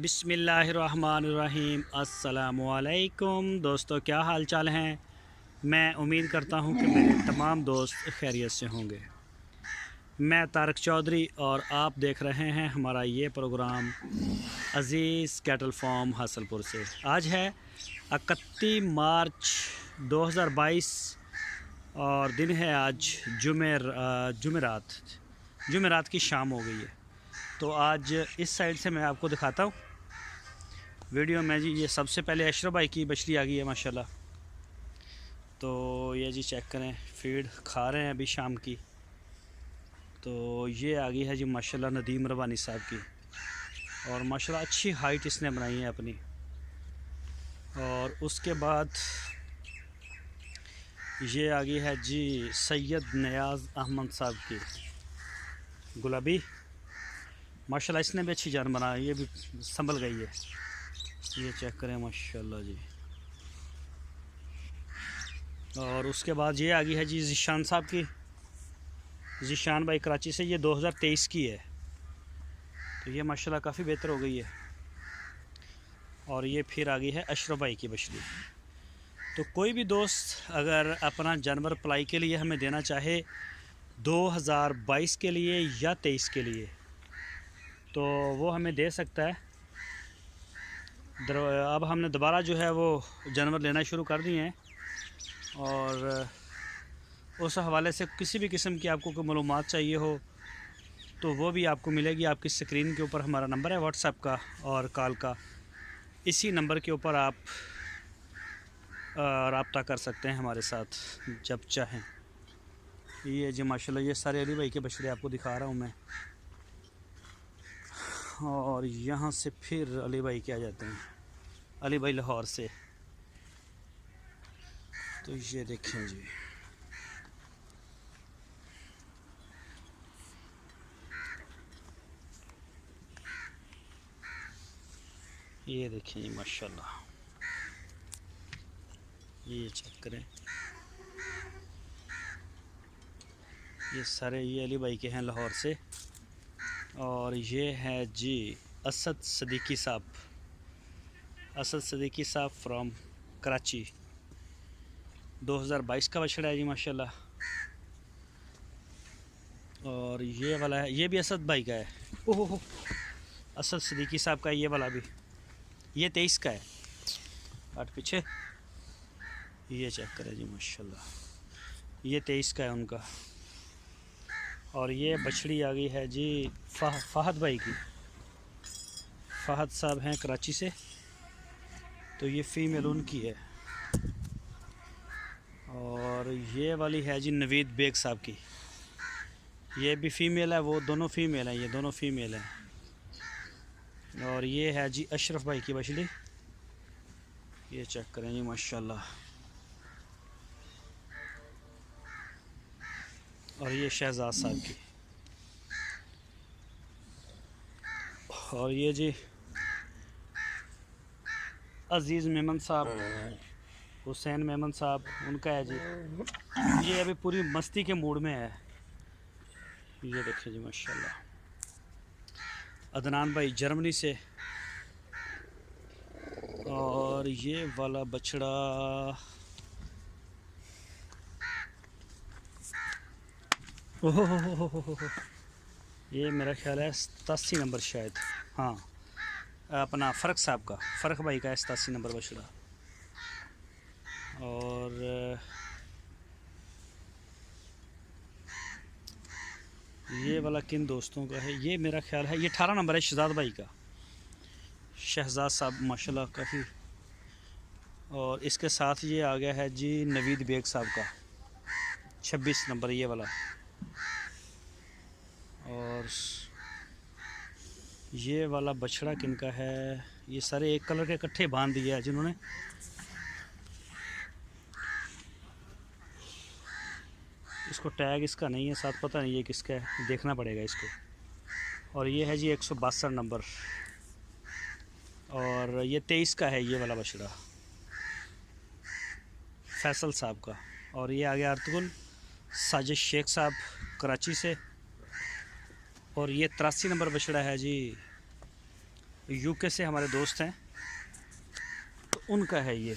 बिस्मिल्लाहिर्रहमानिर्रहीम। अस्सलामुअलैकुम दोस्तों, क्या हाल चाल हैं। मैं उम्मीद करता हूं कि मेरे तमाम दोस्त खैरियत से होंगे। मैं तारक चौधरी और आप देख रहे हैं हमारा ये प्रोग्राम अज़ीज़ कैटल फार्म हासलपुर से। आज है 31 मार्च 2022 और दिन है आज जुमेरात की शाम हो गई है। तो आज इस साइड से मैं आपको दिखाता हूँ वीडियो में जी। ये सबसे पहले अशरफ भाई की बछड़ी आ गई है माशाल्लाह। तो ये जी चेक करें, फीड खा रहे हैं अभी शाम की। तो ये आ गई है जी माशाल्लाह नदीम रवानी साहब की, और माशाल्लाह अच्छी हाइट इसने बनाई है अपनी। और उसके बाद ये आ गई है जी सैयद नियाज़ अहमद साहब की गुलाबी। माशाल्लाह इसने भी अच्छी जान बनाई, ये भी संभल गई है। ये चेक करें माशाल्लाह जी। और उसके बाद ये आ गई है जी ज़ीशान साहब की, ज़ीशान भाई कराची से। ये 2023 की है, तो ये माशाल्लाह काफ़ी बेहतर हो गई है। और ये फिर आ गई है अशरफ भाई की बछड़ी। तो कोई भी दोस्त अगर अपना जानवर पलाई के लिए हमें देना चाहे 2022 के लिए या 23 के लिए, तो वो हमें दे सकता है। अब हमने दोबारा जो है वो जानवर लेना शुरू कर दिए हैं, और उस हवाले से किसी भी किस्म की आपको कोई मालूमात चाहिए हो तो वो भी आपको मिलेगी। आपकी स्क्रीन के ऊपर हमारा नंबर है व्हाट्सएप का और कॉल का। इसी नंबर के ऊपर आप रब्ता कर सकते हैं हमारे साथ जब चाहें। ये जी माशाल्लाह ये सारे अली भाई के बछड़े आपको दिखा रहा हूँ मैं। और यहाँ से फिर अली भाई के आ जाते हैं, अली भाई लाहौर से। तो ये देखें जी, ये देखें जी माशाल्लाह। ये चेक करें, ये सारे ये अली भाई के हैं लाहौर से। और ये है जी असद सदीकी साहब, असद सदीकी साहब फ्रॉम कराची। 2022 का बछड़ा है जी माशाल्लाह। और ये वाला है, ये भी असद भाई का है। ओहो, असद सदीकी साहब का ये वाला भी, ये 23 का है। आठ पीछे ये चेक करें जी माशाल्लाह, ये 23 का है उनका। और ये बछड़ी आ गई है जी फ़हद भाई की। फ़हद साहब हैं कराची से, तो ये फ़ीमेल उनकी है। और ये वाली है जी नवीद बेग साहब की, ये भी फ़ीमेल है, वो दोनों फ़ीमेल हैं, ये दोनों फ़ीमेल हैं। और ये है जी अशरफ भाई की बछड़ी। ये चेक करें जी माशाल्लाह। और ये शहजाद साहब की। और ये जी अज़ीज़ मेमन साहब, हुसैन मेमन साहब, उनका है जी। ये अभी पूरी मस्ती के मूड में है। ये देखिए जी माशाल्लाह। अदनान भाई जर्मनी से। और ये वाला बछड़ा ओहो, ये मेरा ख्याल है 87 नंबर शायद। हाँ, अपना फ़र्क साहब का, फ़र्क भाई का 87 नंबर बछड़ा। और ये वाला किन दोस्तों का है, ये मेरा ख्याल है ये 18 नंबर है शहजाद भाई का, शहजाद साहब माशाल्लाह काफ़ी। और इसके साथ ये आ गया है जी नवीद बेग साहब का 26 नंबर ये वाला। और ये वाला बछड़ा किनका है, ये सारे एक कलर के इकट्ठे बांध दिया है जिन्होंने। इसको टैग इसका नहीं है साथ, पता नहीं ये किसका है, देखना पड़ेगा इसको। और ये है जी 162 नंबर। और ये 23 का है ये वाला बछड़ा, फैसल साहब का। और ये आ गया अर्तुगुल साजिद शेख साहब कराची से। और ये 83 नंबर बछड़ा है जी यूके से हमारे दोस्त हैं, तो उनका है ये।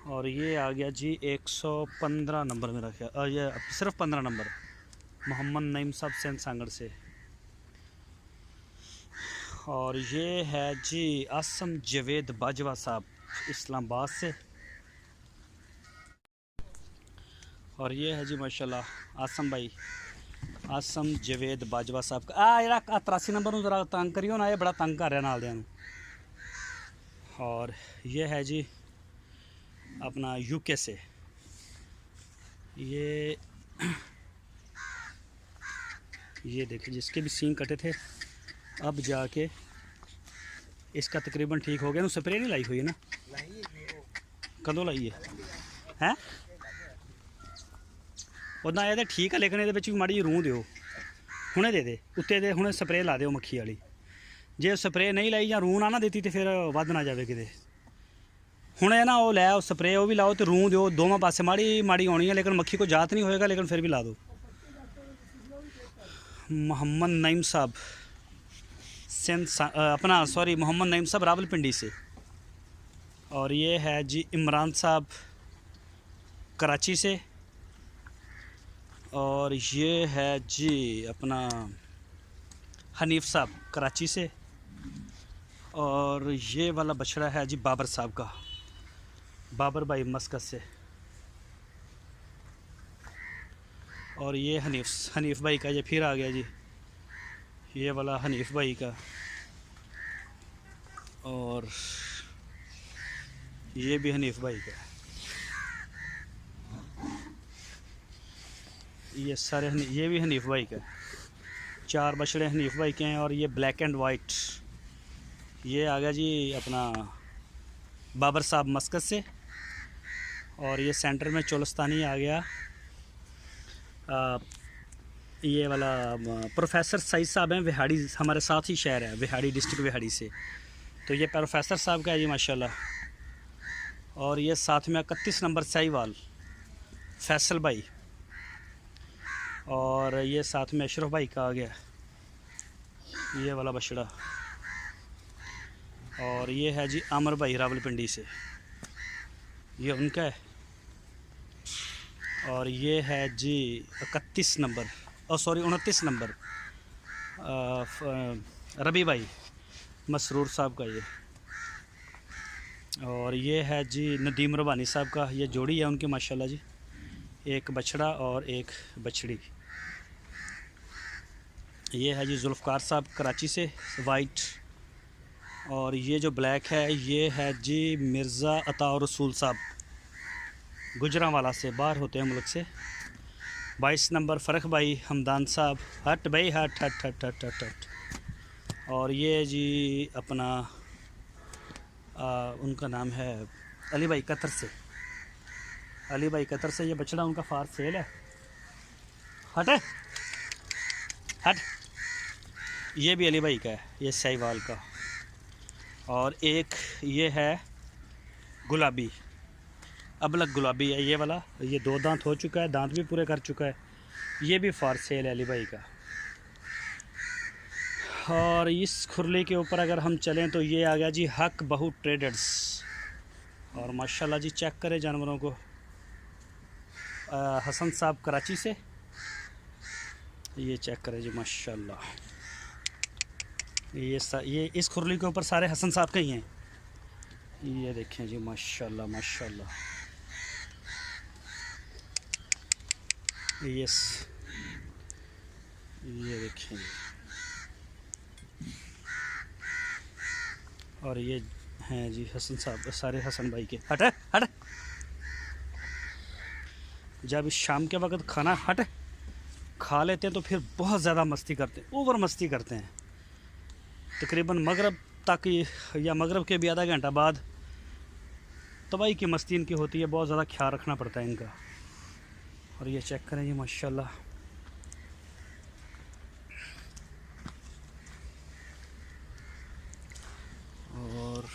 और ये आ गया जी 115 नंबर में रखा, ये सिर्फ 15 नंबर, मोहम्मद नईम साहब सेंध सांगड़ से। और ये है जी आसम जवेद बाजवा साहब इस्लामाबाद से। और ये है जी माशाल्लाह आसम भाई, आसम जवेद बाजवा साहब का। यार 83 नंबर में ज़रा तंग करियो ना, ये बड़ा तंग कर रहा नाल दियां नूं। और ये है जी अपना यूके से, ये देखिए जिसके भी सींग कटे थे अब जाके इसका तकरीबन ठीक हो गया। स्प्रे नहीं लाई हुई है ना, कदों लाई है उदा ये ठीक है, लेकिन ये माड़ी जी रूह दो हुणे दे उत्ते दे, हुणे स्प्रे ला दो मक्खी वाली। जे स्प्रे नहीं लाई या रूह ना देती तो फिर वध ना जाए किते। हुणे ना वो लै स्प्रे वो भी लाओ तो रूह दो, दोवें पासे माड़ी माड़ी आनी है, लेकिन मक्खी को जात नहीं होएगा, लेकिन फिर भी ला दो। मोहम्मद नईम साहब सिंध अपना सॉरी मोहम्मद नईम साहब रावलपिंडी से। और ये है जी इमरान साहब कराची से। और ये है जी अपना हनीफ साहब कराची से। और ये वाला बछड़ा है जी बाबर साहब का, बाबर भाई मस्कत से। और ये हनीफ भाई का, ये फिर आ गया जी ये वाला हनीफ भाई का। और ये भी हनीफ भाई का, ये सारे ये भी हनीफ भाई का। 4 बछड़े हनीफ भाई के हैं। और ये ब्लैक एंड वाइट ये आ गया जी अपना बाबर साहब मस्कत से। और ये सेंटर में चोलस्तानी आ गया, ये वाला प्रोफेसर सईद साहब हैं, विहाड़ी हमारे साथ ही शहर है, विहाड़ी डिस्ट्रिक्ट विहाड़ी से। तो ये प्रोफेसर साहब का है जी माशाल्लाह। और ये साथ में 31 नंबर साहिवाल फैसल भाई। और ये साथ में अशरफ भाई का आ गया ये वाला बछड़ा। और ये है जी आमर भाई रावलपिंडी से, ये उनका है। और ये है जी 31 नंबर और सॉरी 29 नंबर रबी भाई मसरूर साहब का ये। और ये है जी नदीम रबानी साहब का, ये जोड़ी है उनकी माशाल्लाह जी, एक बछड़ा और एक बछड़ी। ये है जी जुल्फ़कार साहब कराची से वाइट। और ये जो ब्लैक है ये है जी मिर्ज़ा अता रसूल साहब गुजरांवाला से, बाहर होते हैं मुल्क से। 22 नंबर फ़रख भाई हमदान साहब, हट भाई हट हट हट हट हट हट। और ये जी अपना उनका नाम है अली भाई कतर से, अली भाई कतर से। ये बछड़ा उनका फार सेल है, हट हट। ये भी अली भाई का है, ये साहिवाल का। और एक ये है गुलाबी, अबलग गुलाबी है ये वाला, ये 2 दांत हो चुका है, दांत भी पूरे कर चुका है। ये भी फार सेल है अली भाई का। और इस खुरली के ऊपर अगर हम चलें तो ये आ गया जी हक बहू ट्रेडर्स। और माशाल्लाह जी चेक करें जानवरों को, हसन साहब कराची से, ये चेक करें जी माशाल्लाह। ये इस खुरली के ऊपर सारे हसन साहब के ही हैं, ये देखें जी माशाल्लाह माशाल्लाह। ये देखें जी। और ये हैं जी हसन साहब, सारे हसन भाई के। हट हट। जब इस शाम के वक्त खाना खा लेते हैं तो फिर बहुत ज़्यादा मस्ती करते हैं, ओवर मस्ती करते हैं। तकरीबन मगरब तक या मगरब के भी आधा घंटा बाद तबाही की मस्ती इनकी होती है, बहुत ज़्यादा ख्याल रखना पड़ता है इनका। और ये चेक करें जी माशाल्लाह। और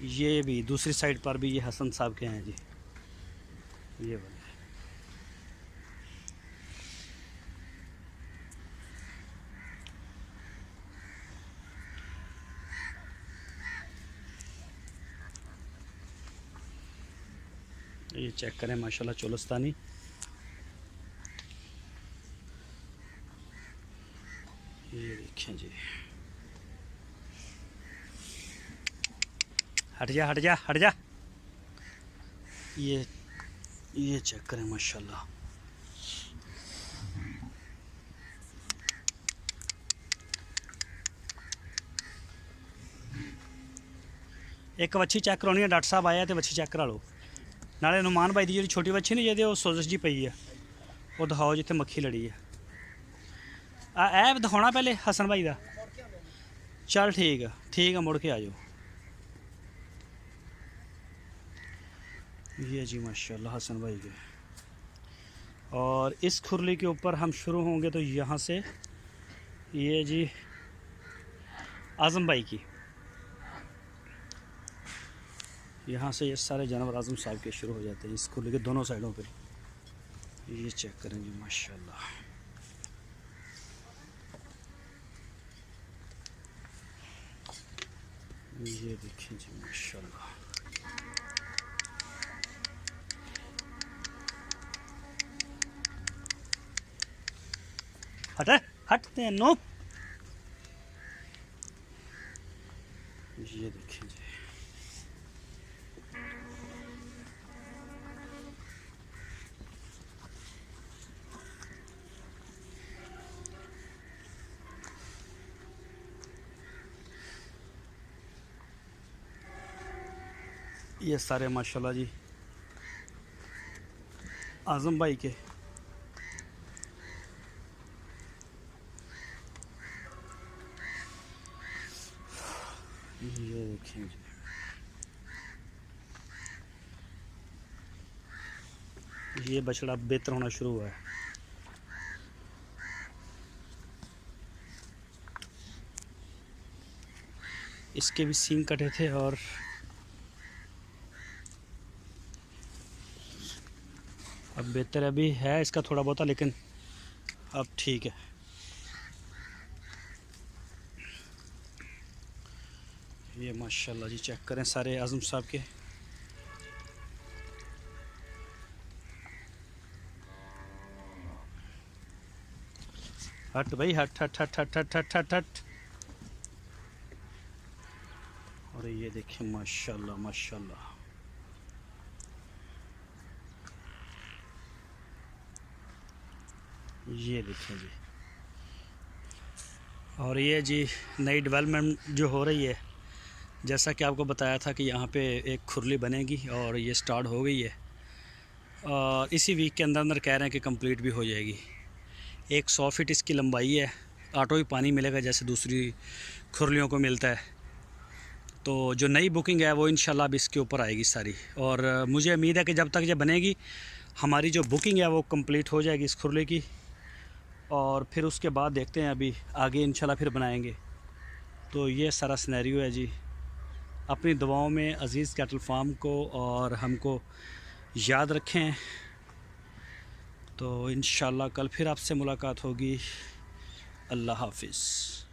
ये भी दूसरी साइड पर भी ये हसन साहब के हैं जी, ये वाले। ये चेक करें माशाल्लाह चोलस्तानी। ये देखें जी, हट जा हट जा हट जा। ये चेक करें माशाल्लाह। एक वच्छी चेक करानी है, डॉक्टर साहब आया तो वच्छी चेक करा लो। नाले नुमान भाई की जी छोटी वच्छी नहीं जी, सोजश जी पई है, वो दिखाओ जिथे मक्खी लड़ी है। ऐ दिखाना पहले हसन भाई का। चल ठीक है मुड़ के आ जाओ। ये जी माशाल्लाह हसन भाई के। और इस खुरली के ऊपर हम शुरू होंगे तो यहाँ से ये जी आज़म भाई की, यहाँ से ये सारे जानवर आज़म साहब के शुरू हो जाते हैं इस खुरली के दोनों साइडों पे। ये चेक करें जी माशाल्लाह। ये देखें जी माशाल्लाह। हटते हैं नो। ये देखें जी, ये सारे माशाल्लाह जी आज़म भाई के। ये देखें जी, ये बछड़ा बेहतर होना शुरू हुआ है। इसके भी सींग कटे थे और अब बेहतर अभी है इसका थोड़ा बहुत, लेकिन अब ठीक है। ये माशाल्लाह जी चेक करें सारे आज़म साहब के। हट भाई हट हट हट हट हट हट हट हट। और ये देखें माशाल्लाह माशाल्लाह। ये देखें जी, और ये जी नई डेवलपमेंट जो हो रही है, जैसा कि आपको बताया था कि यहाँ पे एक खुरली बनेगी और ये स्टार्ट हो गई है और इसी वीक के अंदर अंदर कह रहे हैं कि कंप्लीट भी हो जाएगी। एक 100 फीट इसकी लंबाई है, ऑटो ही पानी मिलेगा जैसे दूसरी खुरलियों को मिलता है। तो जो नई बुकिंग है वो इंशाल्लाह अब इसके ऊपर आएगी सारी, और मुझे उम्मीद है कि जब तक ये बनेगी हमारी जो बुकिंग है वो कंप्लीट हो जाएगी इस खुरली की, और फिर उसके बाद देखते हैं अभी आगे इंशाल्लाह फिर बनाएंगे। तो ये सारा सिनेरियो है जी। अपनी दुआओं में अज़ीज़ कैटल फार्म को और हमको याद रखें। तो इंशाल्लाह कल फिर आपसे मुलाकात होगी। अल्लाह हाफ़िज़।